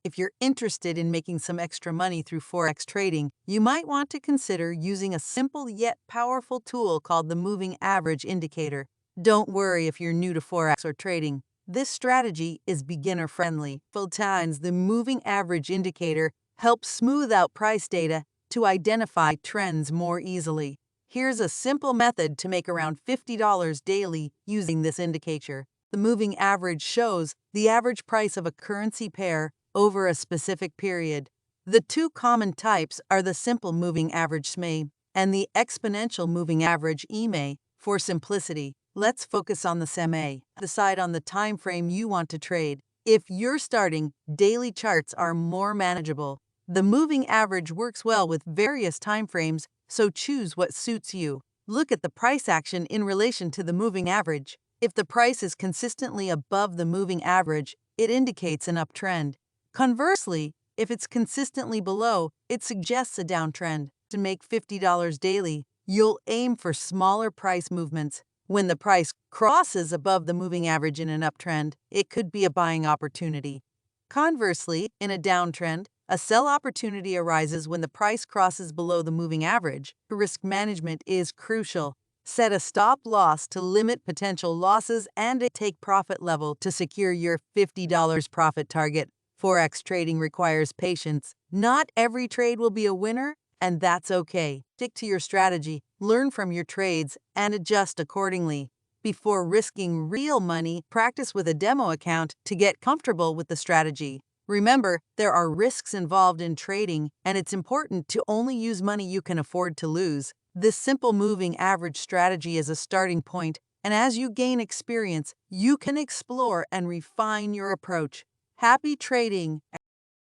If you're interested in making some extra money through Forex trading, you might want to consider using a simple yet powerful tool called the moving average indicator. Don't worry if you're new to Forex or trading. This strategy is beginner-friendly. Full times, the moving average indicator helps smooth out price data to identify trends more easily. Here's a simple method to make around $50 daily using this indicator. The moving average shows the average price of a currency pair over a specific period. The two common types are the simple moving average SMA and the exponential moving average EMA. For simplicity, let's focus on the SMA. Decide on the time frame you want to trade. If you're starting, daily charts are more manageable. The moving average works well with various time frames, so choose what suits you. Look at the price action in relation to the moving average. If the price is consistently above the moving average, it indicates an uptrend. Conversely, if it's consistently below, it suggests a downtrend. To make $50 daily, you'll aim for smaller price movements. When the price crosses above the moving average in an uptrend, it could be a buying opportunity. Conversely, in a downtrend, a sell opportunity arises when the price crosses below the moving average. Risk management is crucial. Set a stop loss to limit potential losses and a take profit level to secure your $50 profit target. Forex trading requires patience. Not every trade will be a winner, and that's okay. Stick to your strategy, learn from your trades, and adjust accordingly. Before risking real money, practice with a demo account to get comfortable with the strategy. Remember, there are risks involved in trading, and it's important to only use money you can afford to lose. This simple moving average strategy is a starting point, and as you gain experience, you can explore and refine your approach. Happy trading!